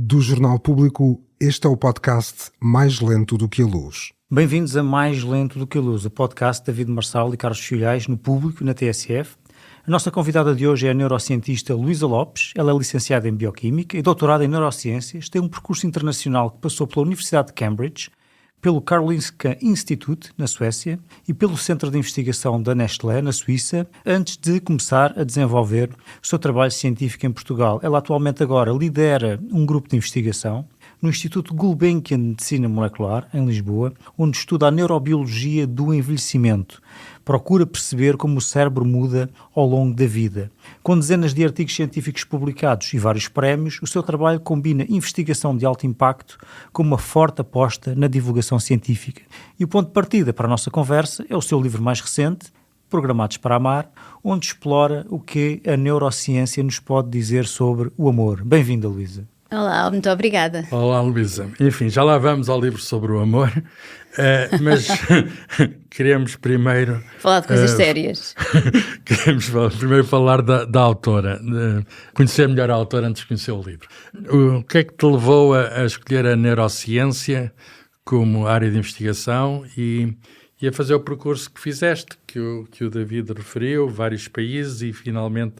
Do Jornal Público, este é o podcast Mais Lento do que a Luz. Bem-vindos a Mais Lento do que a Luz, o podcast de David Marçal e Carlos Filhais, no Público e na TSF. A nossa convidada de hoje é a neurocientista Luísa Lopes. Ela é licenciada em Bioquímica e doutorada em Neurociências, tem um percurso internacional que passou pela Universidade de Cambridge, pelo Karolinska Institute, na Suécia, e pelo Centro de Investigação da Nestlé, na Suíça, antes de começar a desenvolver o seu trabalho científico em Portugal. Ela atualmente agora lidera um grupo de investigação no Instituto Gulbenkian de Medicina Molecular, em Lisboa, onde estuda a neurobiologia do envelhecimento. Procura perceber como o cérebro muda ao longo da vida. Com dezenas de artigos científicos publicados e vários prémios, o seu trabalho combina investigação de alto impacto com uma forte aposta na divulgação científica. E o ponto de partida para a nossa conversa é o seu livro mais recente, Programados para Amar, onde explora o que a neurociência nos pode dizer sobre o amor. Bem-vinda, Luísa. Olá, muito obrigada. Olá, Luísa. Enfim, já lá vamos ao livro sobre o amor, mas queremos primeiro... Falar de coisas sérias. Queremos primeiro falar da autora, conhecer melhor a autora antes de conhecer o livro. O que é que te levou a escolher a neurociência como área de investigação e a fazer o percurso que fizeste, que o David referiu, vários países, e finalmente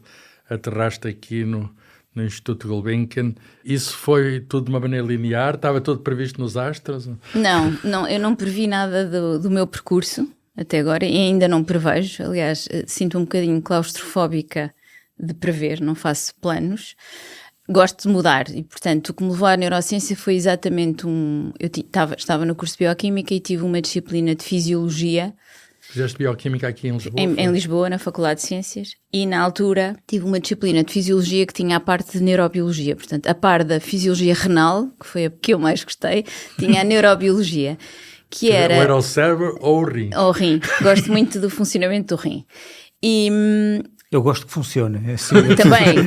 aterraste aqui no Instituto Gulbenkian? Isso foi tudo de uma maneira linear? Estava tudo previsto nos astros? Não, eu não previ nada do meu percurso até agora e ainda não prevejo. Aliás, sinto um bocadinho claustrofóbica de prever, não faço planos. Gosto de mudar e, portanto, o que me levou à neurociência foi exatamente Eu estava no curso de Bioquímica e tive uma disciplina de Fisiologia. Fizeste Bioquímica aqui em Lisboa? Em Lisboa, na Faculdade de Ciências. E, na altura, tive uma disciplina de Fisiologia que tinha a parte de Neurobiologia. Portanto, a par da Fisiologia Renal, que foi a que eu mais gostei, tinha a Neurobiologia, que era... Ou era o cérebro ou o rim? Ou o rim. Gosto muito do funcionamento do rim. E... Eu gosto que funcione. É assim.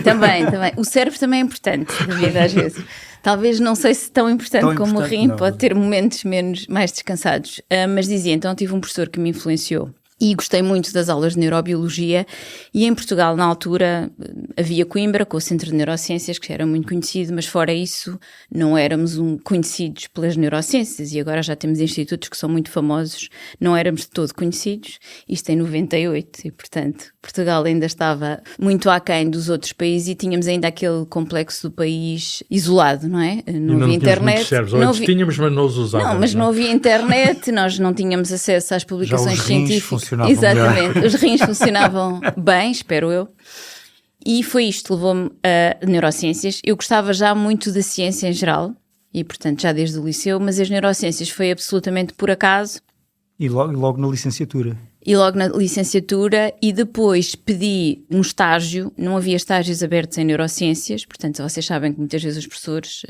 Também. O cérebro também é importante, na vida, às vezes. Talvez, não sei se tão importante como o rim, não. Pode ter momentos mais descansados. Mas dizia, então tive um professor que me influenciou e gostei muito das aulas de neurobiologia, e em Portugal, na altura, havia Coimbra, com o Centro de Neurociências, que era muito conhecido, mas fora isso, não éramos conhecidos pelas neurociências, e agora já temos institutos que são muito famosos, não éramos de todo conhecidos, isto em 98, e portanto, Portugal ainda estava muito aquém dos outros países e tínhamos ainda aquele complexo do país isolado, não é? Não havia internet. Tínhamos, mas não os usávamos. Não, mas não havia internet, nós não tínhamos acesso às publicações científicas. Exatamente, os rins funcionavam bem, espero eu. E foi isto, levou-me a neurociências. Eu gostava já muito da ciência em geral, e portanto já desde o liceu, mas as neurociências foi absolutamente por acaso. E logo na licenciatura? E logo na licenciatura, e depois pedi um estágio. Não havia estágios abertos em neurociências, portanto vocês sabem que muitas vezes os professores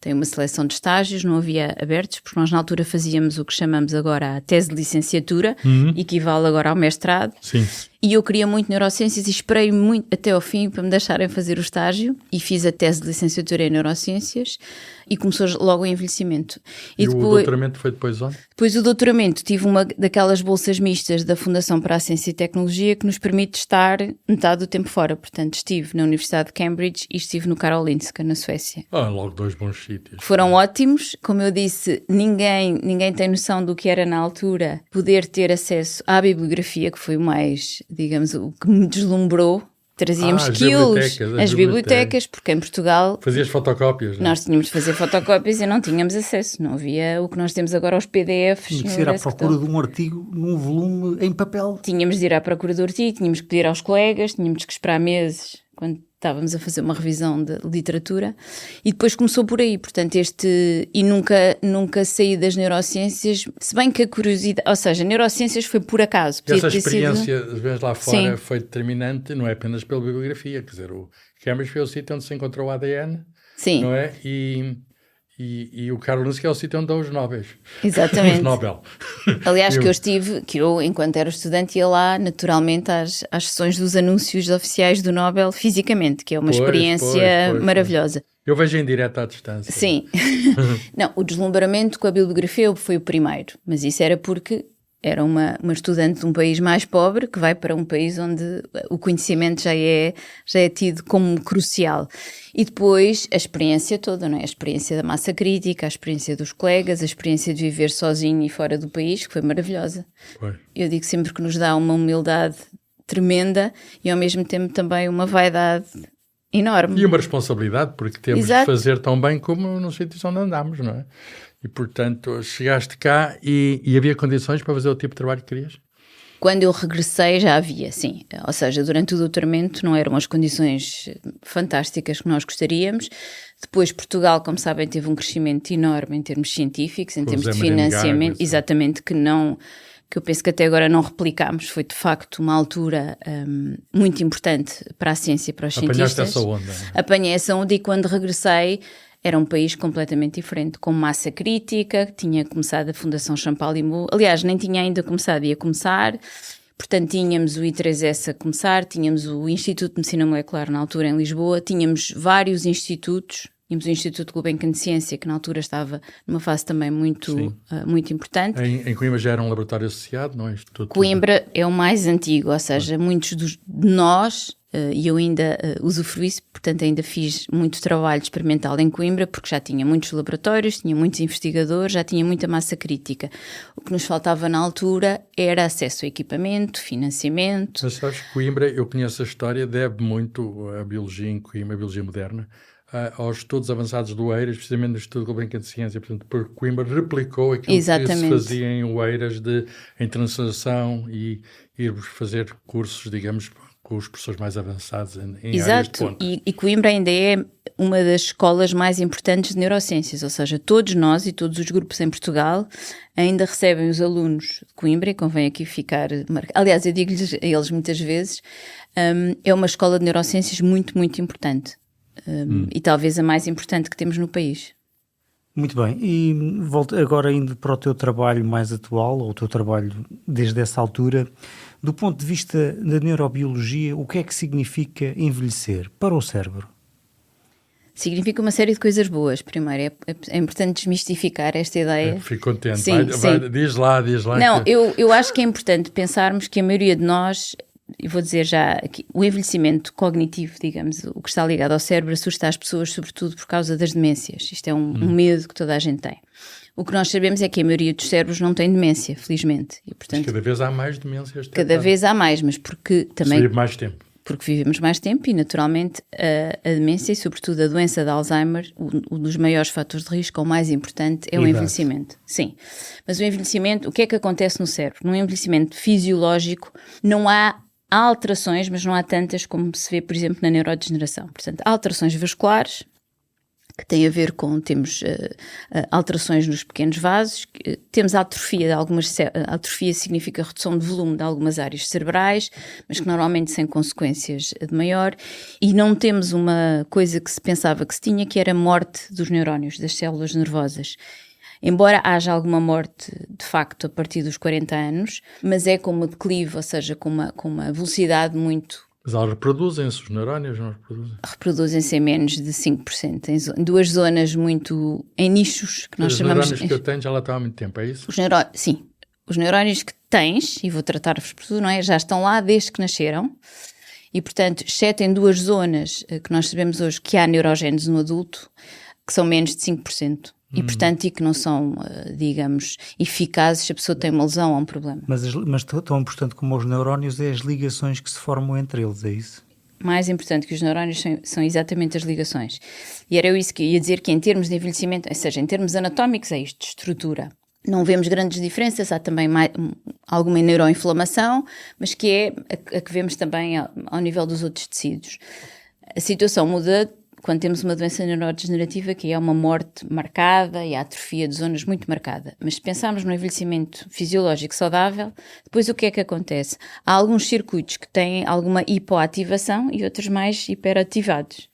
têm uma seleção de estágios, não havia abertos, porque nós na altura fazíamos o que chamamos agora a tese de licenciatura, equivale agora ao mestrado. Sim. E eu queria muito neurociências e esperei muito até ao fim para me deixarem fazer o estágio, e fiz a tese de licenciatura em neurociências e começou logo o envelhecimento. E depois, o doutoramento foi depois onde? Depois o doutoramento, tive uma daquelas bolsas mistas da Fundação para a Ciência e Tecnologia que nos permite estar metade do tempo fora. Portanto, estive na Universidade de Cambridge e estive no Karolinska, na Suécia. Logo dois bons sítios. Foram ótimos. Como eu disse, ninguém tem noção do que era na altura poder ter acesso à bibliografia, que foi o mais, digamos, o que me deslumbrou. Trazíamos as bibliotecas, porque em Portugal... Fazias fotocópias, não é? Nós tínhamos de fazer fotocópias e não tínhamos acesso. Não havia o que nós temos agora, os PDFs. Tinha que ir à procura de um artigo num volume em papel. Tínhamos de ir à procura do artigo, tínhamos que pedir aos colegas, tínhamos que esperar meses quando estávamos a fazer uma revisão de literatura, e depois começou por aí, portanto e nunca saí das neurociências, se bem que a curiosidade, ou seja, neurociências foi por acaso. Essa experiência, às vezes lá fora, foi determinante, não é apenas pela bibliografia, quer dizer, o Cambridge foi o sítio onde se encontrou o ADN, sim, não é? E o Karolinska é o sítio onde dão os Nobel. Exatamente. Os Nobel. Aliás, que eu, enquanto era estudante, ia lá naturalmente às sessões dos anúncios oficiais do Nobel fisicamente, que é uma experiência maravilhosa. Eu vejo em direto à distância. Sim. Não, o deslumbramento com a bibliografia foi o primeiro, mas isso era porque Era uma estudante de um país mais pobre que vai para um país onde o conhecimento já é tido como crucial. E depois a experiência toda, não é? A experiência da massa crítica, a experiência dos colegas, a experiência de viver sozinho e fora do país, que foi maravilhosa. Foi. Eu digo sempre que nos dá uma humildade tremenda e ao mesmo tempo também uma vaidade enorme. E uma responsabilidade, porque temos Exato. de fazer tão bem como nos sítios onde andamos, não é? E, portanto, chegaste cá e havia condições para fazer o tipo de trabalho que querias? Quando eu regressei já havia, sim. Ou seja, durante o doutoramento não eram as condições fantásticas que nós gostaríamos. Depois Portugal, como sabem, teve um crescimento enorme em termos científicos, em termos de financiamento. Exatamente, que eu penso que até agora não replicámos. Foi de facto uma altura muito importante para a ciência e para os cientistas. Apanhaste essa onda? Apanhei essa onda e quando regressei era um país completamente diferente, com massa crítica, tinha começado a Fundação Champalimaud, aliás, nem tinha ainda começado, ia começar, portanto tínhamos o I3S a começar, tínhamos o Instituto de Medicina Molecular na altura em Lisboa, tínhamos vários institutos, tínhamos o Instituto Gulbenkian de Ciência, que na altura estava numa fase também muito importante. Em Coimbra já era um laboratório associado, não é? Coimbra é o mais antigo, ou seja, muitos de nós, e eu ainda usufruí, portanto ainda fiz muito trabalho experimental em Coimbra, porque já tinha muitos laboratórios, tinha muitos investigadores, já tinha muita massa crítica. O que nos faltava na altura era acesso a equipamento, financiamento. Mas sabes que Coimbra, eu conheço a história, deve muito a biologia em Coimbra, a biologia moderna, aos estudos avançados do Oeiras, precisamente no Instituto Gulbenkian de Ciência, portanto, porque Coimbra replicou aquilo que se fazia em Oeiras em translação e ir fazer cursos, digamos, com os professores mais avançados em áreas de ponta. E Coimbra ainda é uma das escolas mais importantes de neurociências, ou seja, todos nós e todos os grupos em Portugal ainda recebem os alunos de Coimbra, e convém aqui ficar marcado. Aliás, eu digo-lhes a eles muitas vezes, é uma escola de neurociências muito, muito importante. E talvez a mais importante que temos no país. Muito bem, e volto agora indo para o teu trabalho mais atual, ou o teu trabalho desde essa altura, do ponto de vista da neurobiologia, o que é que significa envelhecer para o cérebro? Significa uma série de coisas boas. Primeiro, é importante desmistificar esta ideia. Fico contente. Sim, diz lá. Não, eu acho que é importante pensarmos que a maioria de nós, eu vou dizer já, que o envelhecimento cognitivo, digamos, o que está ligado ao cérebro, assusta as pessoas, sobretudo por causa das demências. Isto é um medo que toda a gente tem. O que nós sabemos é que a maioria dos cérebros não tem demência, felizmente. E, portanto, cada vez há mais demências. Cada vez há mais, mas porque também... vive mais tempo. Porque vivemos mais tempo e, naturalmente, a demência e, sobretudo, a doença de Alzheimer, um dos maiores fatores de risco, o mais importante, é o envelhecimento. Sim. Mas o envelhecimento, o que é que acontece no cérebro? Num envelhecimento fisiológico, não há alterações, mas não há tantas como se vê, por exemplo, na neurodegeneração. Portanto, há alterações vasculares, que têm a ver com, temos alterações nos pequenos vasos, temos atrofia de algumas atrofia significa redução de volume de algumas áreas cerebrais, mas que normalmente sem consequências de maior, e não temos uma coisa que se pensava que se tinha, que era a morte dos neurónios, das células nervosas. Embora haja alguma morte, de facto, a partir dos 40 anos, mas é com uma declive, ou seja, com uma velocidade muito... Mas elas reproduzem-se, os neurónios não reproduzem? Reproduzem-se em menos de 5%, em duas zonas muito... em nichos que nós chamamos... Os neurónios que eu tenho já lá estão há muito tempo, é isso? Sim. Os neurónios que tens, e vou tratar-vos por tudo, não é? Já estão lá desde que nasceram. E, portanto, exceto em duas zonas que nós sabemos hoje que há neurogénese no adulto, que são menos de 5%. E, portanto, e que não são, digamos, eficazes se a pessoa tem uma lesão ou um problema. Mas tão importante como os neurónios é as ligações que se formam entre eles, é isso? Mais importante que os neurónios são exatamente as ligações. E era isso que eu ia dizer, que em termos de envelhecimento, ou seja, em termos anatómicos, é isto, de estrutura. Não vemos grandes diferenças, há também alguma neuroinflamação, mas que é a que vemos também ao nível dos outros tecidos. A situação muda quando temos uma doença neurodegenerativa, que é uma morte marcada e a atrofia de zonas muito marcada. Mas se pensarmos no envelhecimento fisiológico saudável, depois o que é que acontece? Há alguns circuitos que têm alguma hipoativação e outros mais hiperativados.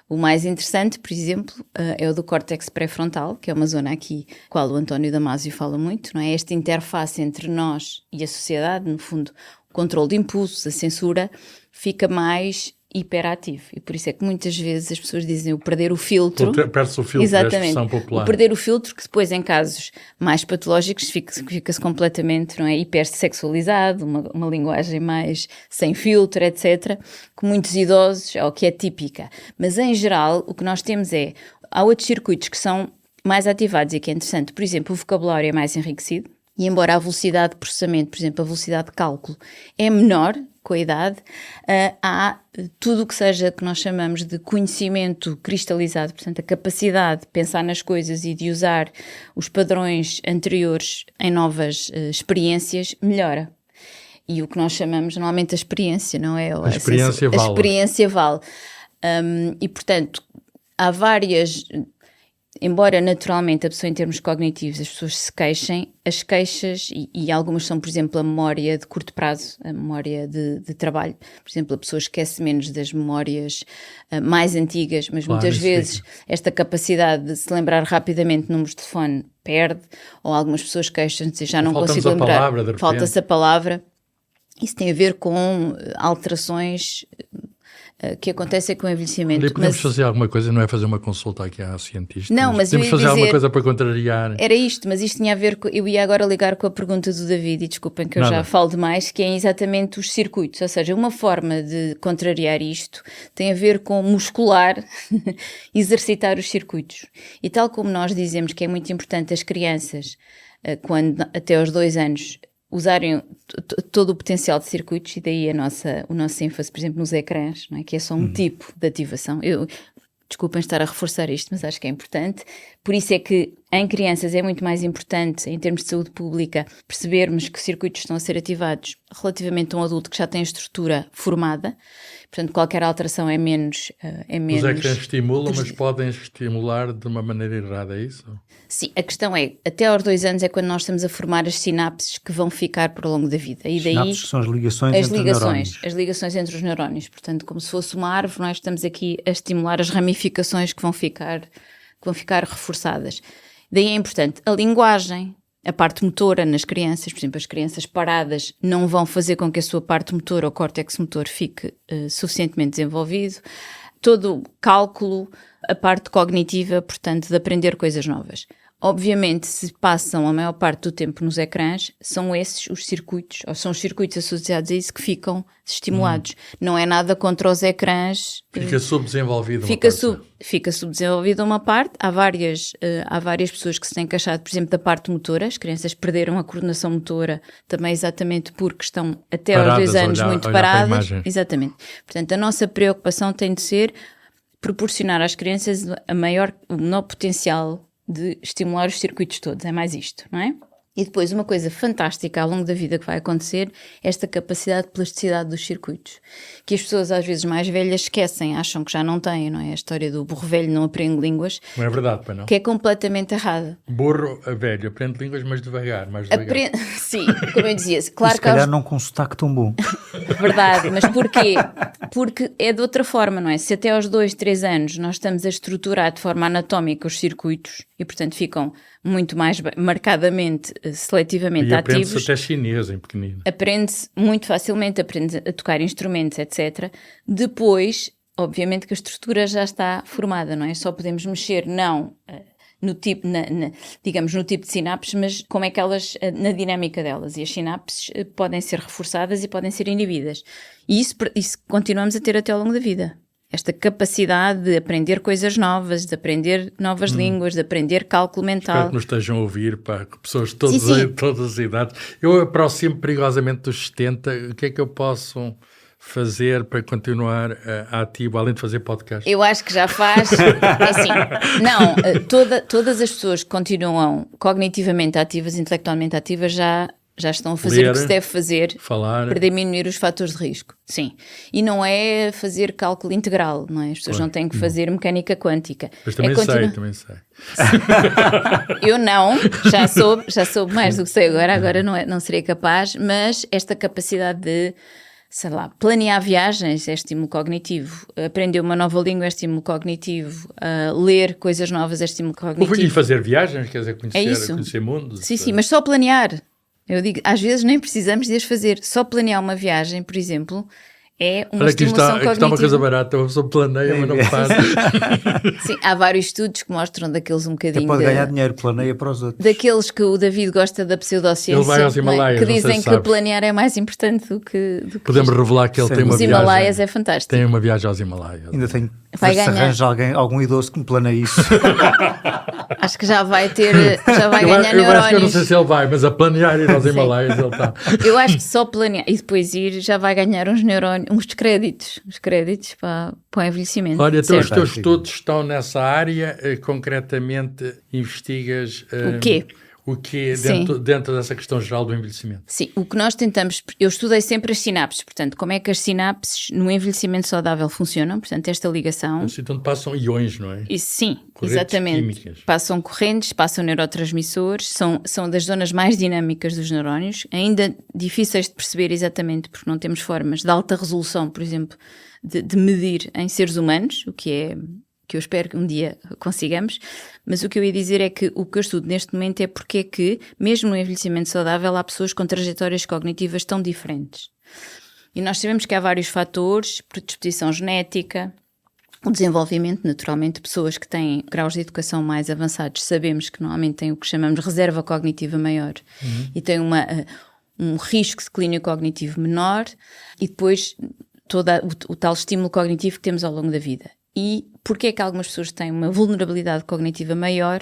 O mais interessante, por exemplo, é o do córtex pré-frontal, que é uma zona aqui, qual o António Damasio fala muito, não é? Esta interface entre nós e a sociedade, no fundo, o controle de impulsos, a censura, fica mais hiperativo. E por isso é que muitas vezes as pessoas dizem o perder o filtro. Perde-se o filtro, exatamente, é a expressão popular. O perder o filtro, que depois em casos mais patológicos fica-se completamente, não é, hipersexualizado, uma linguagem mais sem filtro, etc., que muitos idosos, ou que é típica. Mas em geral, o que nós temos há outros circuitos que são mais ativados e que é interessante. Por exemplo, o vocabulário é mais enriquecido. E embora a velocidade de processamento, por exemplo, a velocidade de cálculo é menor com a idade, há tudo o que seja que nós chamamos de conhecimento cristalizado, portanto a capacidade de pensar nas coisas e de usar os padrões anteriores em novas experiências melhora. E o que nós chamamos normalmente a experiência, não é? A experiência vale. A experiência vale. E portanto, há várias... Embora naturalmente a pessoa em termos cognitivos as pessoas se queixem, as queixas, e algumas são, por exemplo, a memória de curto prazo, a memória de trabalho. Por exemplo, a pessoa esquece menos das memórias mais antigas, mas claro, muitas vezes esta capacidade de se lembrar rapidamente números de telefone perde, ou algumas pessoas queixam-se, já não consigo lembrar, falta-se a palavra. Isso tem a ver com alterações que acontecem com o envelhecimento. E podemos fazer alguma coisa, não é fazer uma consulta aqui à cientista? Não, mas podemos fazer alguma coisa para contrariar. Era isto, mas isto tinha a ver com... Eu ia agora ligar com a pergunta do David, e desculpem que eu já falo demais, que é exatamente os circuitos. Ou seja, uma forma de contrariar isto tem a ver com muscular, exercitar os circuitos. E tal como nós dizemos que é muito importante as crianças, quando até aos 2 anos... usarem todo o potencial de circuitos, e daí o nosso ênfase, por exemplo, nos ecrãs, não é? Que é só um tipo de ativação. Desculpem estar a reforçar isto, mas acho que é importante. Por isso é que em crianças é muito mais importante, em termos de saúde pública, percebermos que circuitos estão a ser ativados relativamente a um adulto que já tem estrutura formada. Portanto, qualquer alteração é menos... Os ecrãs estimulam, mas podem estimular de uma maneira errada, é isso? Sim, a questão é, até aos 2 anos é quando nós estamos a formar as sinapses que vão ficar por ao longo da vida. E daí, sinapses que são as ligações entre os neurónios. As ligações entre os neurónios. Portanto, como se fosse uma árvore, nós estamos aqui a estimular as ramificações que vão ficar reforçadas. Daí é importante a linguagem, a parte motora nas crianças. Por exemplo, as crianças paradas não vão fazer com que a sua parte motora, ou córtex motor, fique suficientemente desenvolvido. Todo o cálculo, a parte cognitiva, portanto, de aprender coisas novas. Obviamente, se passam a maior parte do tempo nos ecrãs, são esses os circuitos, ou são os circuitos associados a isso que ficam estimulados. Não é nada contra os ecrãs. Fica subdesenvolvido Fica subdesenvolvido uma parte. Há várias pessoas que se têm queixado, por exemplo, da parte motora. As crianças perderam a coordenação motora também exatamente porque estão até aos 2 anos muito paradas. Exatamente. Portanto, a nossa preocupação tem de ser proporcionar às crianças o menor potencial de estimular os circuitos todos, é mais isto, não é? E depois uma coisa fantástica ao longo da vida que vai acontecer, esta capacidade de plasticidade dos circuitos, que as pessoas às vezes mais velhas esquecem, acham que já não têm, não é? A história do burro velho não aprende línguas. Não é verdade, pai, não? Que é completamente errada. Burro velho aprende línguas, mas devagar, Sim, como eu dizia. Claro, se calhar não com um sotaque tão bom. Verdade, mas porquê? Porque é de outra forma, não é? Se até aos 2, 3 anos nós estamos a estruturar de forma anatómica os circuitos e, portanto, ficam muito mais marcadamente, seletivamente ativos. E aprende-se até chinês em pequenino. Aprende-se muito facilmente, aprende a tocar instrumentos, etc. Depois, obviamente que a estrutura já está formada, não é? Só podemos mexer, não no tipo, digamos, no tipo de sinapses, mas como é que elas, na dinâmica delas. E as sinapses podem ser reforçadas e podem ser inibidas. E isso continuamos a ter até ao longo da vida. Esta capacidade de aprender coisas novas, de aprender novas línguas, de aprender cálculo mental. Espero que nos estejam a ouvir, pá, pessoas de todas as idades. Eu aproximo perigosamente dos 70. O que é que eu posso fazer para continuar ativo, além de fazer podcast? Eu acho que já faz. É assim, não, todas as pessoas que continuam cognitivamente ativas, intelectualmente ativas, já estão a fazer o que se deve fazer para diminuir os fatores de risco. Sim. E não é fazer cálculo integral, não é? As pessoas não têm que fazer mecânica quântica. Mas também sei. Eu não, já soube mais do que sei agora não seria capaz, mas esta capacidade de, sei lá, planear viagens é estímulo cognitivo, aprender uma nova língua é estímulo cognitivo, ler coisas novas é estímulo cognitivo. E fazer viagens, quer dizer, conhecer mundos. Sim, mas só planear. Eu digo, às vezes nem precisamos de as fazer. Só planear uma viagem, por exemplo, É uma Olha, aqui estimulação está cognitiva. uma coisa barata, uma pessoa planeia, mas não faz. Sim, há vários estudos que mostram daqueles um Até bocadinho... pode ganhar dinheiro, planeia para os outros. Daqueles que o David gosta da pseudociência, Ele vai aos não é? Himalaias, Que não sei dizem se que sabes. planear é mais importante do que Podemos isto. revelar que ele Sim. tem uma Os viagem. Himalaias é fantástico. Tem uma viagem aos Himalaias. Ainda tenho que Vai ver se ganhar. arranja algum idoso que me planeie isso. Acho que já vai ganhar Eu acho que eu não neurónios. sei se ele vai, mas a planear ir aos Himalaias ele está. Eu acho que só planear e depois ir já vai ganhar uns neurónios, uns créditos para o envelhecimento. Olha, então os Certo. teus estudos estão nessa área, concretamente investigas... O quê? O quê Sim. dentro dessa questão geral do envelhecimento? Sim, o que nós tentamos, eu estudei sempre as sinapses, portanto, como é que as sinapses no envelhecimento saudável funcionam, portanto, esta ligação. Assim, então passam iões, não é? E sim, Correntes exatamente. químicas. Passam correntes, passam neurotransmissores, são das zonas mais dinâmicas dos neurónios, ainda difíceis de perceber exatamente, porque não temos formas de alta resolução, por exemplo, de medir em seres humanos, o que eu espero que um dia consigamos, mas o que eu ia dizer é que o que eu estudo neste momento é porque é que, mesmo no envelhecimento saudável, há pessoas com trajetórias cognitivas tão diferentes. E nós sabemos que há vários fatores, predisposição genética, o desenvolvimento, naturalmente, pessoas que têm graus de educação mais avançados, sabemos que normalmente têm o que chamamos de reserva cognitiva maior e têm um risco de declínio cognitivo menor e depois todo o tal estímulo cognitivo que temos ao longo da vida. E porquê é que algumas pessoas têm uma vulnerabilidade cognitiva maior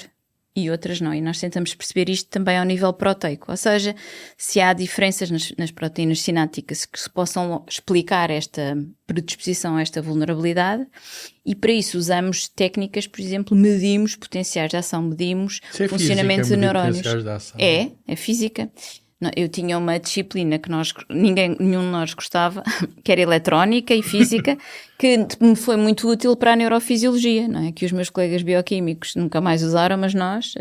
e outras não? E nós tentamos perceber isto também ao nível proteico, ou seja, se há diferenças nas proteínas sinápticas que se possam explicar esta predisposição a esta vulnerabilidade, e para isso usamos técnicas, por exemplo, medimos potenciais de ação, medimos Isso é funcionamento física, de medir neurónios. potenciais de ação. É física. Não, eu tinha uma disciplina que nenhum de nós gostava, que era eletrónica e física, que me foi muito útil para a neurofisiologia, não é? Que os meus colegas bioquímicos nunca mais usaram, mas nós...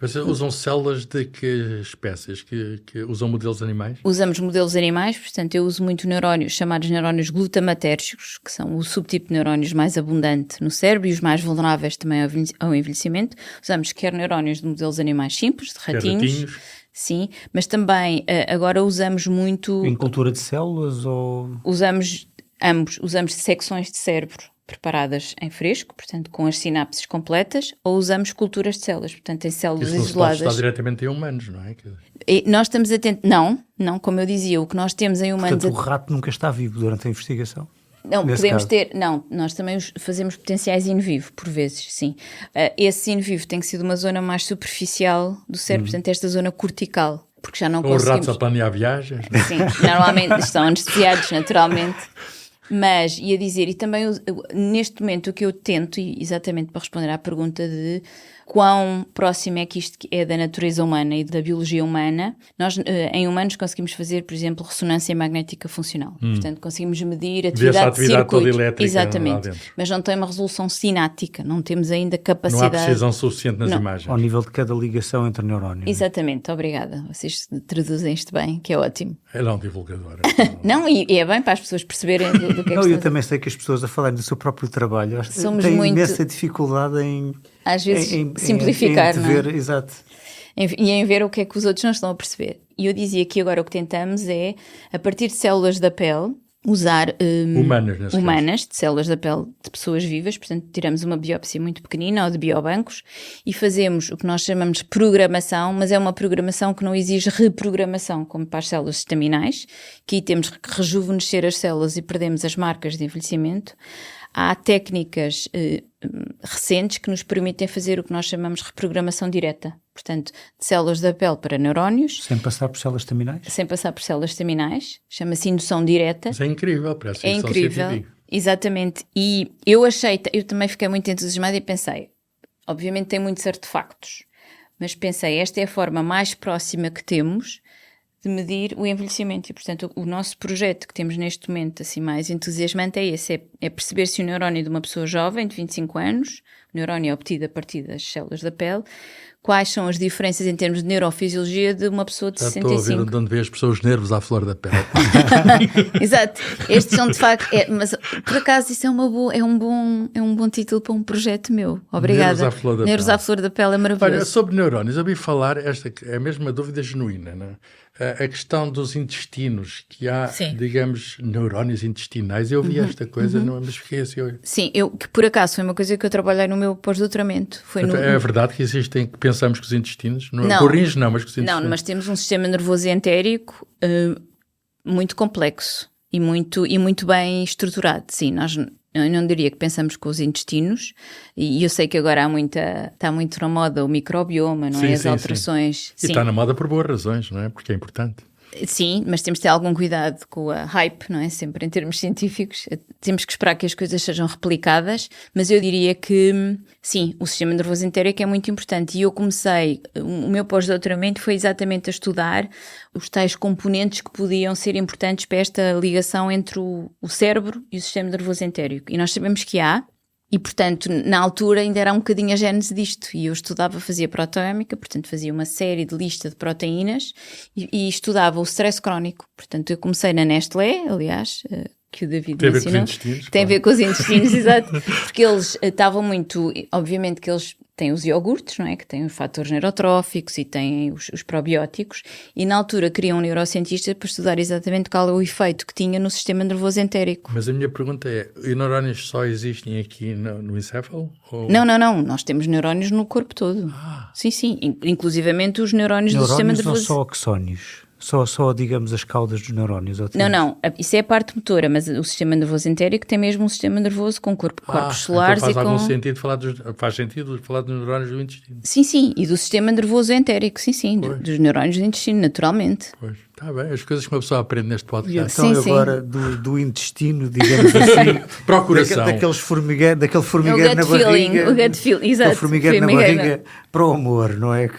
Vocês usam células de que espécies? Que usam modelos animais? Usamos modelos animais, portanto eu uso muito neurónios chamados neurónios glutamatérgicos, que são o subtipo de neurónios mais abundante no cérebro e os mais vulneráveis também ao envelhecimento. Usamos quer neurónios de modelos animais simples, de ratinhos. Sim, mas também agora usamos muito... Em cultura de células ou... Usamos ambos, usamos secções de cérebro preparadas em fresco, portanto com as sinapses completas, ou usamos culturas de células, portanto em células Isso não se isoladas. pode estar diretamente em humanos, não é? E nós estamos atentos... Não, como eu dizia, o que nós temos em humanos... Portanto, o rato nunca está vivo durante a investigação? Não, Nesse podemos caso. ter... Não, nós também fazemos potenciais in vivo, por vezes, sim. Esse in vivo tem que ser de uma zona mais superficial do cérebro, portanto esta zona cortical, porque já não Ou os conseguimos... ratos a planear viagens. Não é? Sim, normalmente estão anestesiados, naturalmente. Mas, ia dizer, e também neste momento o que eu tento, e exatamente para responder à pergunta de quão próximo é que isto é da natureza humana e da biologia humana, nós em humanos conseguimos fazer, por exemplo, ressonância magnética funcional. Portanto, conseguimos medir a atividade de circuito. toda elétrica lá Exatamente, dentro. mas não tem uma resolução sináptica, não temos ainda Não há capacidade... precisão suficiente nas Não. imagens. Ao nível de cada ligação entre neurónios. Exatamente, obrigada. Vocês traduzem isto bem, que é ótimo. Ela é um divulgador. Não, e é bem para as pessoas perceberem do que é que Não, estamos eu a também sei que as pessoas a falarem do seu próprio trabalho Somos têm muito- imensa dificuldade em... Às vezes simplificar, em não é? ver, exato. E em ver o que é que os outros não estão a perceber. E eu dizia que agora o que tentamos é, a partir de células da pele, usar Humanas, nesse humanas, de células da pele de pessoas vivas, portanto tiramos uma biópsia muito pequenina ou de biobancos e fazemos o que nós chamamos de programação, mas é uma programação que não exige reprogramação, como para as células estaminais, que aí temos que rejuvenescer as células e perdemos as marcas de envelhecimento. Há técnicas recentes que nos permitem fazer o que nós chamamos de reprogramação direta, portanto, de células da pele para neurónios, Sem passar por células estaminais? sem passar por células estaminais, chama-se indução direta. Isso é incrível, parece É ficção incrível, científica. exatamente. E eu também fiquei muito entusiasmada e pensei, obviamente tem muitos artefactos, mas pensei, esta é a forma mais próxima que temos de medir o envelhecimento e, portanto, o nosso projeto que temos neste momento, assim, mais entusiasmante é esse, é perceber se o neurónio de uma pessoa jovem, de 25 anos, neurónio é obtido a partir das células da pele, quais são as diferenças em termos de neurofisiologia de uma pessoa de 65. Estou a ver de onde vê as pessoas os nervos à flor da pele. Exato. Estes são de facto... mas por acaso isso é um bom título para um projeto meu. Obrigada. Nervos à flor da pele é maravilhoso. Olha, sobre neurónios, eu ouvi falar, esta é mesmo uma dúvida genuína, não é? A questão dos intestinos, que há, Sim. digamos, neurónios intestinais. Eu ouvi esta coisa, mas fiquei assim... Sim, que por acaso foi uma coisa que eu trabalhei no meu pós-doutoramento. É verdade que existem, que pensamos que os intestinos... Não. Com rins não, mas que os intestinos... Não, mas temos um sistema nervoso entérico muito complexo e muito bem estruturado. Sim, eu não diria que pensamos com os intestinos, e eu sei que agora está muito na moda o microbioma, não é? As alterações. Sim. E está na moda por boas razões, não é? Porque é importante. Sim, mas temos de ter algum cuidado com a hype, não é? Sempre em termos científicos. Temos que esperar que as coisas sejam replicadas, mas eu diria que, sim, o sistema nervoso entérico é muito importante. E eu comecei, o meu pós-doutoramento foi exatamente a estudar os tais componentes que podiam ser importantes para esta ligação entre o cérebro e o sistema nervoso entérico. E nós sabemos que há. E, portanto, na altura ainda era um bocadinho a gênese disto. E eu fazia proteómica, portanto fazia uma série de lista de proteínas e estudava o stress crónico. Portanto, eu comecei na Nestlé, aliás, que o David me ensinou. Tem a ver com os intestinos, exato. Porque eles estavam muito... Obviamente que eles têm os iogurtes, não é? Que têm os fatores neurotróficos e têm os probióticos. E na altura queriam um neurocientista para estudar exatamente qual é o efeito que tinha no sistema nervoso entérico. Mas a minha pergunta é, os neurónios só existem aqui no encéfalo? Ou... Não. Nós temos neurónios no corpo todo. Sim. Inclusivamente os neurónios do sistema nervoso. Não só axónios. Só, digamos, as caudas dos neurónios. Não, isso é a parte motora, mas o sistema nervoso entérico tem mesmo um sistema nervoso com corpos solares então e com... faz sentido falar dos neurónios do intestino. Sim, e do sistema nervoso entérico, sim, dos neurónios do intestino, naturalmente. Pois, está bem, as coisas que uma pessoa aprende neste podcast. E então agora do intestino, digamos assim... Para o coração. Daquele formigueiro na barriga. O gut feeling, exato. Aquele formigueiro na barriga para o amor, não é?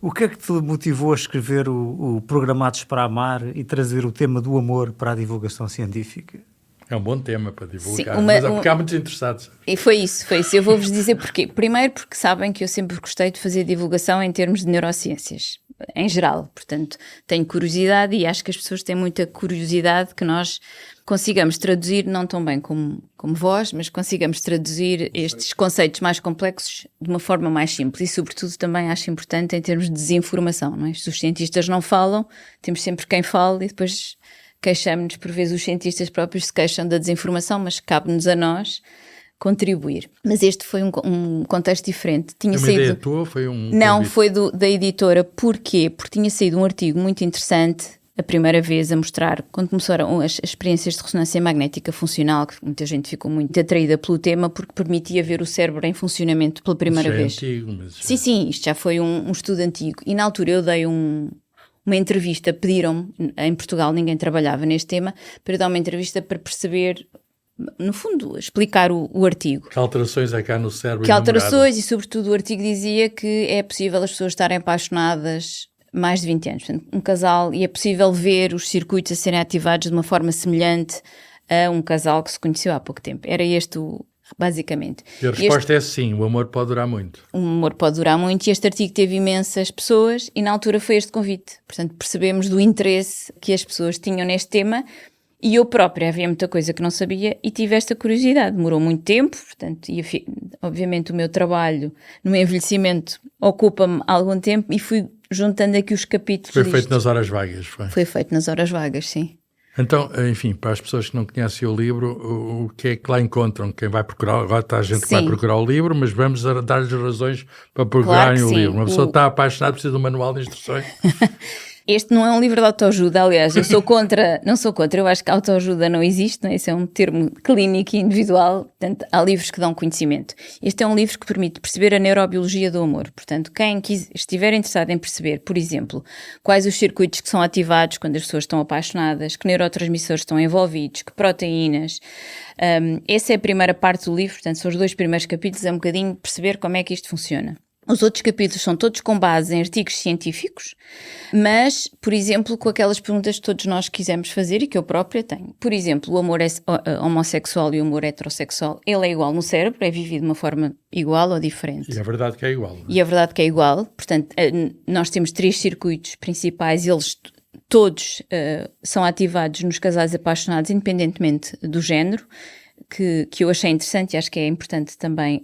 O que é que te motivou a escrever o Programados para Amar e trazer o tema do amor para a divulgação científica? É um bom tema para divulgar, Sim, mas porque há muitos interessados. E foi isso. Eu vou-vos dizer porquê. Primeiro porque sabem que eu sempre gostei de fazer divulgação em termos de neurociências, em geral. Portanto, tenho curiosidade e acho que as pessoas têm muita curiosidade que nós consigamos traduzir, não tão bem como vós, mas consigamos traduzir estes conceitos mais complexos de uma forma mais simples e, sobretudo, também acho importante em termos de desinformação, não é? Se os cientistas não falam, temos sempre quem fala e depois queixamos-nos, por vezes os cientistas próprios se queixam da desinformação, mas cabe-nos a nós contribuir. Mas este foi um contexto diferente. Ideia tua? Foi Não, convite? foi da editora. Porquê? Porque tinha saído um artigo muito interessante, a primeira vez a mostrar, quando começaram as experiências de ressonância magnética funcional, que muita gente ficou muito atraída pelo tema, porque permitia ver o cérebro em funcionamento pela primeira vez. Antigo, mas... Sim, isto já foi um estudo antigo. E na altura eu dei uma entrevista, pediram-me, em Portugal ninguém trabalhava neste tema, para dar uma entrevista para perceber, no fundo, explicar o artigo. Que alterações é que há no cérebro? Que alterações, e sobretudo o artigo dizia que é possível as pessoas estarem apaixonadas mais de 20 anos. Portanto, um casal, e é possível ver os circuitos a serem ativados de uma forma semelhante a um casal que se conheceu há pouco tempo. Era este basicamente. E a resposta é sim, o amor pode durar muito. O amor pode durar muito, e este artigo teve imensas pessoas e na altura foi este convite. Portanto, percebemos do interesse que as pessoas tinham neste tema e eu própria havia muita coisa que não sabia e tive esta curiosidade. Demorou muito tempo, portanto, e obviamente o meu trabalho no envelhecimento ocupa-me algum tempo e fui juntando aqui os capítulos. Foi feito nas horas vagas, foi? Foi feito nas horas vagas, sim. Então, enfim, para as pessoas que não conhecem o livro, o que é que lá encontram? Quem vai procurar? Agora está a gente que vai procurar o livro, mas vamos dar-lhes razões para procurarem o livro. Uma pessoa está apaixonada, precisa de um manual de instruções. Este não é um livro de autoajuda, aliás, eu sou contra, não sou contra, eu acho que autoajuda não existe, não é? Esse é um termo clínico e individual, portanto, há livros que dão conhecimento. Este é um livro que permite perceber a neurobiologia do amor, portanto, quem estiver interessado em perceber, por exemplo, quais os circuitos que são ativados quando as pessoas estão apaixonadas, que neurotransmissores estão envolvidos, que proteínas, essa é a primeira parte do livro, portanto, são os 2 primeiros capítulos, é um bocadinho perceber como é que isto funciona. Os outros capítulos são todos com base em artigos científicos, mas, por exemplo, com aquelas perguntas que todos nós quisemos fazer e que eu própria tenho. Por exemplo, o amor homossexual e o amor heterossexual, ele é igual no cérebro, é vivido de uma forma igual ou diferente? E é verdade que é igual. Não é? E é verdade que é igual. Portanto, nós temos 3 circuitos principais, eles todos são ativados nos casais apaixonados, independentemente do género, que eu achei interessante e acho que é importante também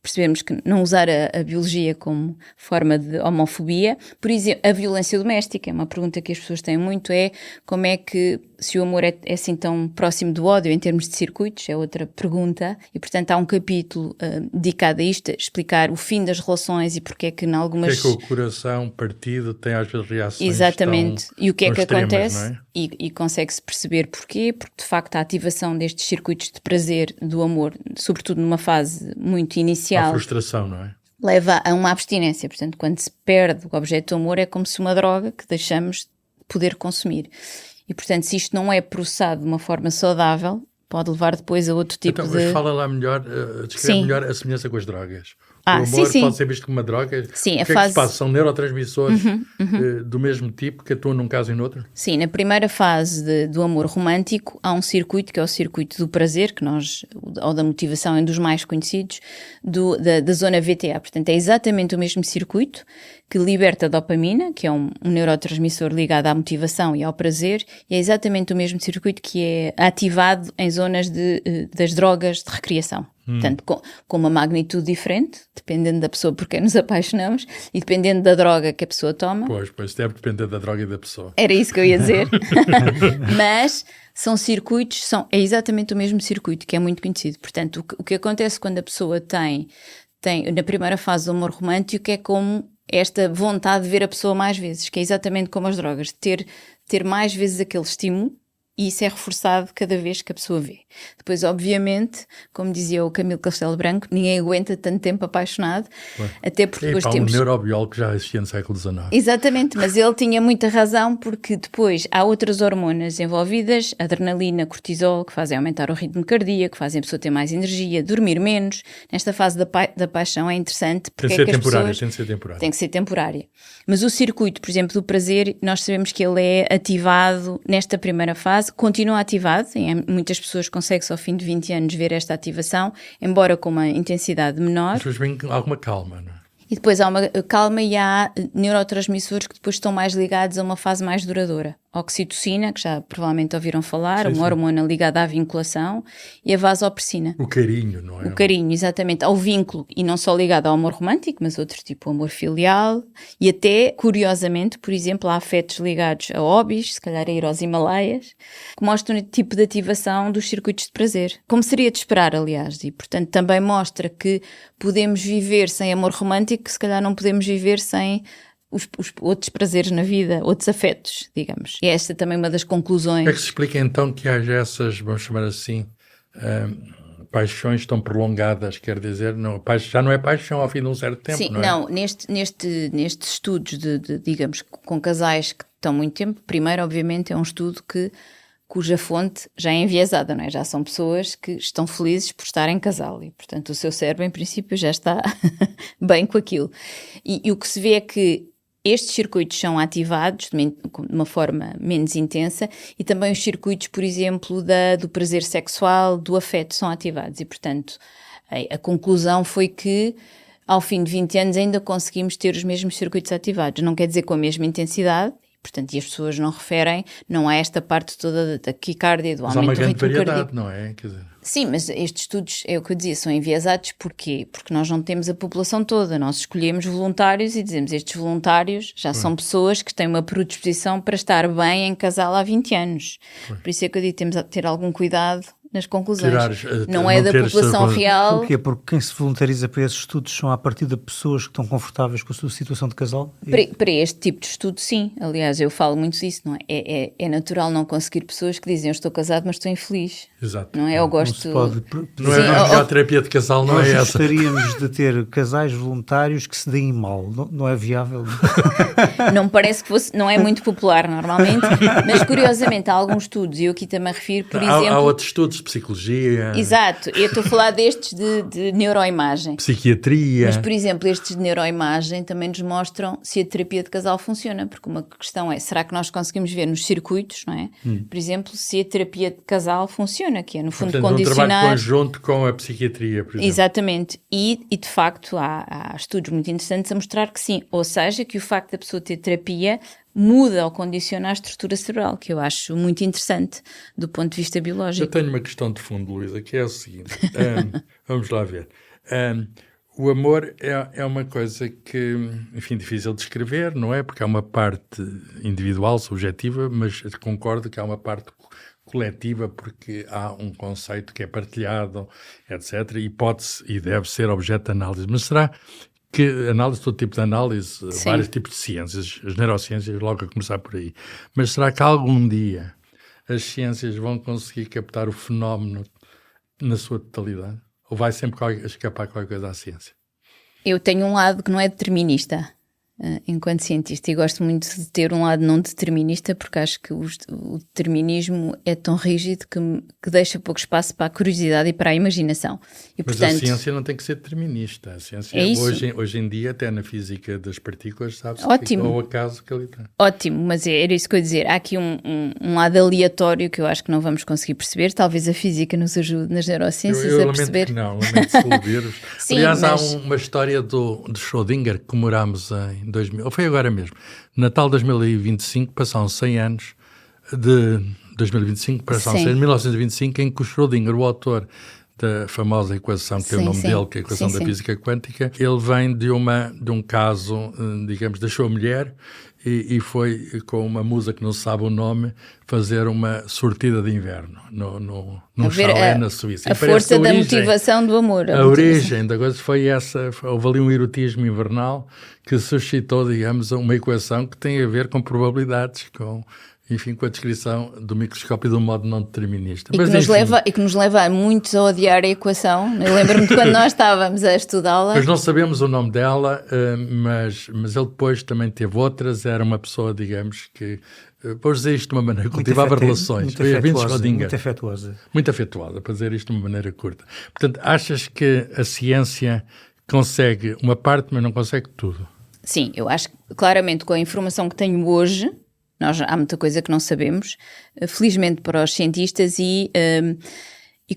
percebermos que não usar a biologia como forma de homofobia. Por exemplo, a violência doméstica, é uma pergunta que as pessoas têm muito, é como é que, se o amor é assim tão próximo do ódio em termos de circuitos, é outra pergunta, e portanto há um capítulo dedicado a isto, a explicar o fim das relações e porque é que em algumas... Porque é que o coração partido tem às vezes reações Exatamente, e o que é que extremas, acontece, não é? e consegue-se perceber porquê, porque de facto a ativação destes circuitos de prazer do amor, sobretudo numa fase muito inicial, A frustração, não é? leva a uma abstinência. Portanto, quando se perde o objeto do amor, é como se uma droga que deixamos de poder consumir. E, portanto, se isto não é processado de uma forma saudável, pode levar depois a outro tipo então, de... mas fala lá melhor, descreve melhor a semelhança com as drogas. O amor sim. pode ser visto como uma droga? Sim, o a que é que fase... se passa? São neurotransmissores do mesmo tipo que atuam num caso e no outro? Sim, na primeira fase do amor romântico há um circuito que é o circuito do prazer, que nós, ou da motivação, é um dos mais conhecidos, da zona VTA. Portanto, é exatamente o mesmo circuito que liberta a dopamina, que é um neurotransmissor ligado à motivação e ao prazer, e é exatamente o mesmo circuito que é ativado em zonas das drogas de recreação. Portanto, com uma magnitude diferente, dependendo da pessoa por quem nos apaixonamos e dependendo da droga que a pessoa toma. Pois, deve depender da droga e da pessoa. Era isso que eu ia dizer. Mas são circuitos, é exatamente o mesmo circuito, que é muito conhecido. Portanto, o que acontece quando a pessoa tem na primeira fase do amor romântico é como esta vontade de ver a pessoa mais vezes, que é exatamente como as drogas, ter mais vezes aquele estímulo. E isso é reforçado cada vez que a pessoa vê. Depois, obviamente, como dizia o Camilo Castelo Branco, ninguém aguenta tanto tempo apaixonado, até porque depois temos... um neurobiólogo que já existia no século XIX. Exatamente, mas ele tinha muita razão, porque depois há outras hormonas envolvidas, adrenalina, cortisol, que fazem aumentar o ritmo cardíaco, que fazem a pessoa ter mais energia, dormir menos. Nesta fase da paixão é interessante, porque tem de ser temporária. Tem que ser temporária. Mas o circuito, por exemplo, do prazer, nós sabemos que ele é ativado nesta primeira fase, continua ativado, e muitas pessoas conseguem ao fim de 20 anos ver esta ativação, embora com uma intensidade menor. Mas vem com alguma calma, não é? E depois há uma calma e há neurotransmissores que depois estão mais ligados a uma fase mais duradoura. A oxitocina, que já provavelmente ouviram falar, uma hormona ligada à vinculação, e a vasopressina. O carinho, não é? O carinho, exatamente, ao vínculo, e não só ligado ao amor romântico, mas outro tipo, amor filial, e até, curiosamente, por exemplo, há afetos ligados a hobbies, se calhar a ir aos Himalaias, que mostram o tipo de ativação dos circuitos de prazer. Como seria de esperar, aliás, e portanto também mostra que podemos viver sem amor romântico, que se calhar não podemos viver sem os outros prazeres na vida, outros afetos, digamos. E esta também é uma das conclusões. É que se explica então que haja essas, vamos chamar assim, paixões tão prolongadas, quer dizer, já não é paixão ao fim de um certo tempo, sim, não é? Não, nestes estudos digamos, com casais que estão muito tempo, primeiro, obviamente, é um estudo cuja fonte já é enviesada, não é? Já são pessoas que estão felizes por estar em casal e, portanto, o seu cérebro, em princípio, já está bem com aquilo. E o que se vê é que estes circuitos são ativados de uma forma menos intensa e também os circuitos, por exemplo, do prazer sexual, do afeto, são ativados. E, portanto, a conclusão foi que, ao fim de 20 anos, ainda conseguimos ter os mesmos circuitos ativados. Não quer dizer com a mesma intensidade, portanto, e as pessoas não referem, não há esta parte toda da taquicardia, do aumento do ritmo cardíaco. Mas há uma grande variedade, não é? Quer dizer... Sim, mas estes estudos, é o que eu dizia, são enviesados porquê? Porque nós não temos a população toda, nós escolhemos voluntários e dizemos estes voluntários já são pessoas que têm uma predisposição para estar bem em casal há 20 anos. Por isso é que eu digo, temos a ter algum cuidado nas conclusões. Não é da população real. Porquê? Porque quem se voluntariza para esses estudos são a partir de pessoas que estão confortáveis com a sua situação de casal? Para este tipo de estudo, sim. Aliás, eu falo muito disso, não é? É natural não conseguir pessoas que dizem eu estou casado, mas estou infeliz. Exato. Não é? Eu gosto... Não é a terapia de casal, não é essa. Nós gostaríamos de ter casais voluntários que se deem mal. Não é viável? Não me parece que fosse... Não é muito popular, normalmente. Mas, curiosamente, há alguns estudos, e eu aqui também refiro, por exemplo... Há outros estudos psicologia. Exato, eu estou a falar destes de neuroimagem. Psiquiatria. Mas, por exemplo, estes de neuroimagem também nos mostram se a terapia de casal funciona, porque uma questão é, será que nós conseguimos ver nos circuitos, não é? Por exemplo, se a terapia de casal funciona, que é, no fundo, portanto, condicionar... um trabalho conjunto com a psiquiatria, por exemplo. Exatamente, e de facto há estudos muito interessantes a mostrar que sim, ou seja, que o facto da pessoa ter terapia muda ou condiciona a estrutura cerebral, que eu acho muito interessante do ponto de vista biológico. Eu tenho uma questão de fundo, Luísa, que é o seguinte, vamos lá ver. O amor é uma coisa que, enfim, difícil de descrever, não é? Porque há uma parte individual, subjetiva, mas concordo que há uma parte coletiva, porque há um conceito que é partilhado, etc., e pode-se e deve ser objeto de análise. Mas será que análise, todo tipo de análise, Sim. vários tipos de ciências, as neurociências, logo a começar por aí, mas será que algum dia as ciências vão conseguir captar o fenómeno na sua totalidade? Ou vai sempre escapar qualquer coisa à ciência? Eu tenho um lado que não é determinista, enquanto cientista, e gosto muito de ter um lado não determinista, porque acho que o determinismo é tão rígido que deixa pouco espaço para a curiosidade e para a imaginação. E, mas portanto, a ciência não tem que ser determinista. A ciência, é isso. hoje em dia, até na física das partículas, sabe-se Ótimo. que é o acaso que ali está. Ótimo, mas era isso que eu ia dizer. Há aqui um lado aleatório que eu acho que não vamos conseguir perceber. Talvez a física nos ajude nas neurociências eu a perceber. Que não, lamento desiludir-vos. Sim, aliás, mas... há uma história de Schrödinger que comemorámos em 2000, ou foi agora mesmo, Natal 2025, passaram 100 anos de 2025, passaram 100 anos de 1925, em que o Schrödinger, o autor da famosa equação, que tem o nome dele, que é a equação da física quântica, ele vem de um caso, digamos, da sua mulher, e foi com uma musa que não sabe o nome fazer uma sortida de inverno num chalé na Suíça. A força da motivação do amor. A origem da coisa foi essa. Houve ali um erotismo invernal que suscitou, digamos, uma equação que tem a ver com probabilidades, com a descrição do microscópio de um modo não determinista. E que nos leva a muitos a odiar a equação. Eu lembro-me de quando nós estávamos a estudá-la. Mas não sabemos o nome dela, mas ele depois também teve outras. Era uma pessoa, digamos, que, vou dizer isto de uma maneira, cultivava relações. Muito afetuosa. Muito afetuosa, para dizer isto de uma maneira curta. Portanto, achas que a ciência consegue uma parte, mas não consegue tudo? Sim, eu acho que claramente com a informação que tenho hoje, há muita coisa que não sabemos, felizmente para os cientistas, e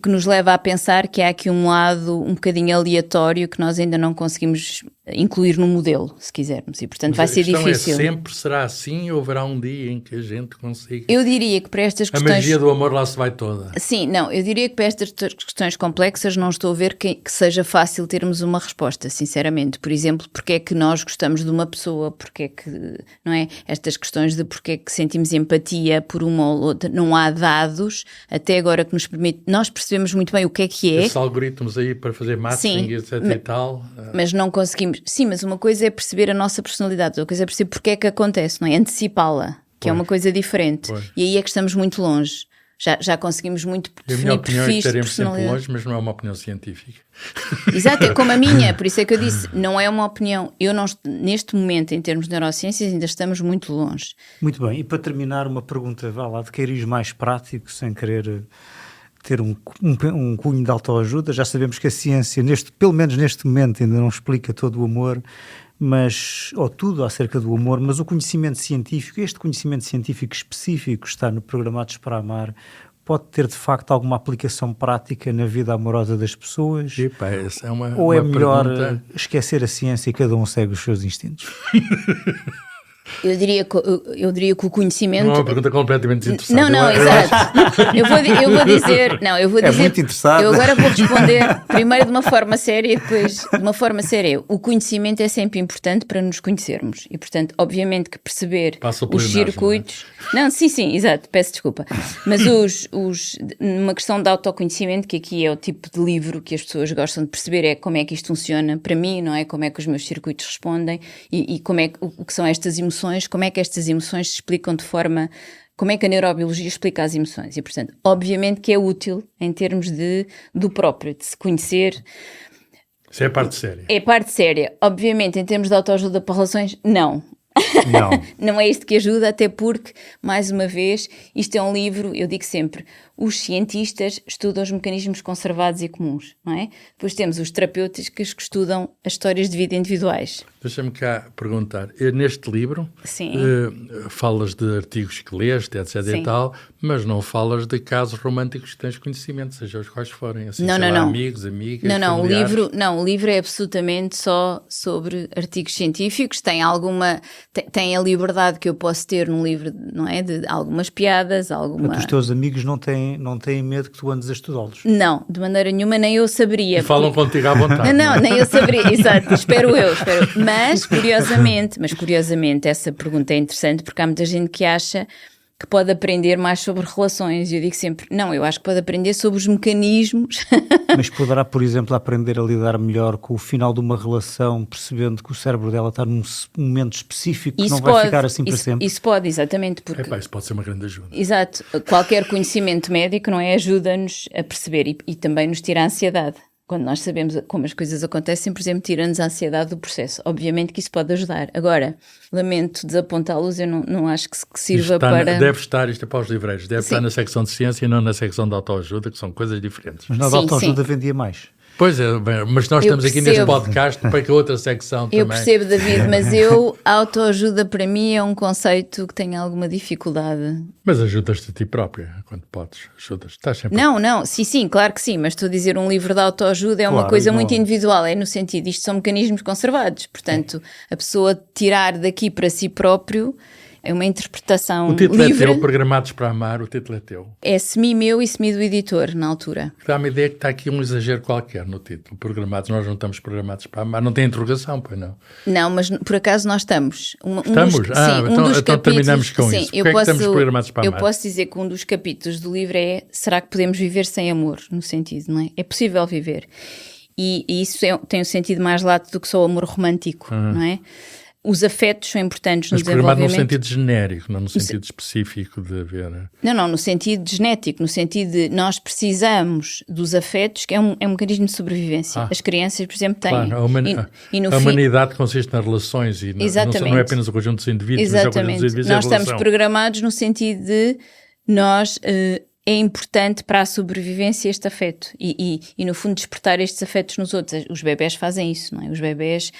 que nos leva a pensar que há aqui um lado um bocadinho aleatório que nós ainda não conseguimos incluir no modelo, se quisermos, e portanto vai ser difícil. Sempre será assim ou haverá um dia em que a gente consiga? Eu diria que para estas questões... A magia do amor lá se vai toda. Sim, não, eu diria que para estas questões complexas não estou a ver que seja fácil termos uma resposta, sinceramente. Por exemplo, porque é que nós gostamos de uma pessoa, porque é que, não é? Estas questões de porque é que sentimos empatia por uma ou outra, não há dados até agora que nos permite... Nós percebemos muito bem o que é que é. Esses algoritmos aí para fazer matching, etc e tal. Mas não conseguimos... Sim, mas uma coisa é perceber a nossa personalidade, outra coisa é perceber porque é que acontece, não é? Antecipá-la, que é uma coisa diferente. E aí é que estamos muito longe. Já conseguimos muito definir perfis de personalidade. A minha opinião é que estaremos sempre longe, mas não é uma opinião científica. Exato, é como a minha, por isso é que eu disse, não é uma opinião. Neste momento, em termos de neurociências, ainda estamos muito longe. Muito bem, e para terminar, uma pergunta, vá lá, de cariz mais prático, sem querer ter um cunho de autoajuda. Já sabemos que a ciência, pelo menos neste momento, ainda não explica todo o amor, ou tudo acerca do amor, mas o conhecimento científico, este conhecimento científico específico que está no Programados para Amar, pode ter de facto alguma aplicação prática na vida amorosa das pessoas? Epa, essa é ou é melhor pergunta... esquecer a ciência e cada um segue os seus instintos? Eu diria que o conhecimento... Não é uma pergunta completamente desinteressante. Não, exato. Eu vou dizer... É muito interessante. Eu agora vou responder primeiro de uma forma séria e depois de uma forma séria. O conhecimento é sempre importante para nos conhecermos. E, portanto, obviamente que perceber os circuitos... Não, sim, exato. Peço desculpa. Mas uma questão de autoconhecimento, que aqui é o tipo de livro que as pessoas gostam de perceber, é como é que isto funciona para mim, não é? Como é que os meus circuitos respondem e como é o que são estas emoções, como é que estas emoções se explicam de forma... Como é que a neurobiologia explica as emoções? E, portanto, obviamente que é útil em termos do próprio, de se conhecer. Isso é a parte séria. É a parte séria. Obviamente, em termos de autoajuda para relações, não. Não é isto que ajuda, até porque, mais uma vez, isto é um livro, eu digo sempre, os cientistas estudam os mecanismos conservados e comuns, não é? Depois temos os terapeutas que estudam as histórias de vida individuais. Deixa-me cá perguntar, neste livro falas de artigos que leste, etc. Sim. e tal, mas não falas de casos românticos que tens conhecimento, seja os quais forem, assim, Não. amigos, amigas, familiares. Não, o livro é absolutamente só sobre artigos científicos, tem a liberdade que eu posso ter num livro, não é? De algumas piadas, Os teus amigos não têm medo que tu andes a estudá-los? Não, de maneira nenhuma, nem eu saberia. E falam contigo à vontade. Não, nem eu saberia, exato, espero eu. Mas, curiosamente, essa pergunta é interessante porque há muita gente que acha que pode aprender mais sobre relações. E eu digo sempre, não, eu acho que pode aprender sobre os mecanismos. Mas poderá, por exemplo, aprender a lidar melhor com o final de uma relação, percebendo que o cérebro dela está num momento específico que não vai ficar assim para sempre? Isso pode, exatamente. Porque, isso pode ser uma grande ajuda. Exato. Qualquer conhecimento médico, não é, ajuda-nos a perceber e também nos tira a ansiedade. Quando nós sabemos como as coisas acontecem, por exemplo, tira-nos a ansiedade do processo. Obviamente que isso pode ajudar. Agora, lamento desapontá-los, eu não acho que sirva para... Deve estar, isto é para os livreiros, deve estar na secção de ciência e não na secção de autoajuda, que são coisas diferentes. Mas na autoajuda vendia mais. Pois é, mas nós estamos aqui neste podcast para que a outra secção também... Eu percebo, David, mas a autoajuda para mim é um conceito que tem alguma dificuldade. Mas ajudas-te a ti própria, quando podes, estás sempre... Não, sim, claro que sim, mas estou a dizer um livro de autoajuda é uma coisa muito individual, é no sentido, isto são mecanismos conservados, portanto, a pessoa tirar daqui para si próprio... É uma interpretação livre. O título é teu, Programados para Amar, o título é teu. É semi-meu e semi do editor, na altura. Dá-me a ideia que está aqui um exagero qualquer no título. Programados, nós não estamos programados para amar. Não tem interrogação, pois não? Não, mas por acaso nós estamos. Então terminamos com isso. Porquê é que estamos programados para amar? Eu posso dizer que um dos capítulos do livro é: será que podemos viver sem amor? No sentido, não é? É possível viver. E isso tem um sentido mais lato do que só o amor romântico, não é? Os afetos são importantes no desenvolvimento. Mas programado no sentido genérico, não no sentido específico de haver... Não, no sentido genético, no sentido de nós precisamos dos afetos, que é um mecanismo de sobrevivência. As crianças, por exemplo, têm. Claro, a humanidade consiste nas relações e não é apenas o conjunto dos indivíduos, mas é o conjunto dos indivíduos. Nós estamos programados no sentido de nós... é importante para a sobrevivência este afeto e, no fundo, despertar estes afetos nos outros. Os bebés fazem isso, não é? Os bebés,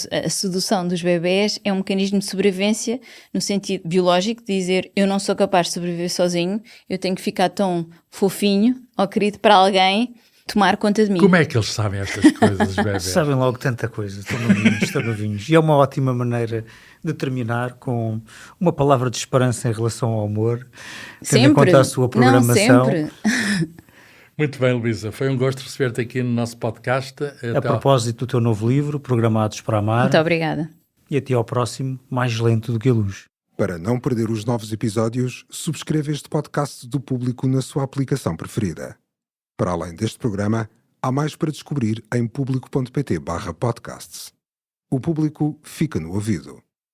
a sedução dos bebés é um mecanismo de sobrevivência no sentido biológico, de dizer, eu não sou capaz de sobreviver sozinho, eu tenho que ficar tão fofinho ou querido para alguém tomar conta de mim. Como é que eles sabem estas coisas, os bebés? Sabem logo tanta coisa, estão novinhos. E é uma ótima maneira de terminar com uma palavra de esperança em relação ao amor, tendo em conta a sua programação. Não, sempre. Muito bem, Luísa. Foi um gosto receber-te aqui no nosso podcast. A propósito do teu novo livro, Programados para Amar. Muito obrigada. E até ao próximo, Mais Lento do que a Luz. Para não perder os novos episódios, subscreva este podcast do Público na sua aplicação preferida. Para além deste programa, há mais para descobrir em público.pt/podcasts. O Público fica no ouvido.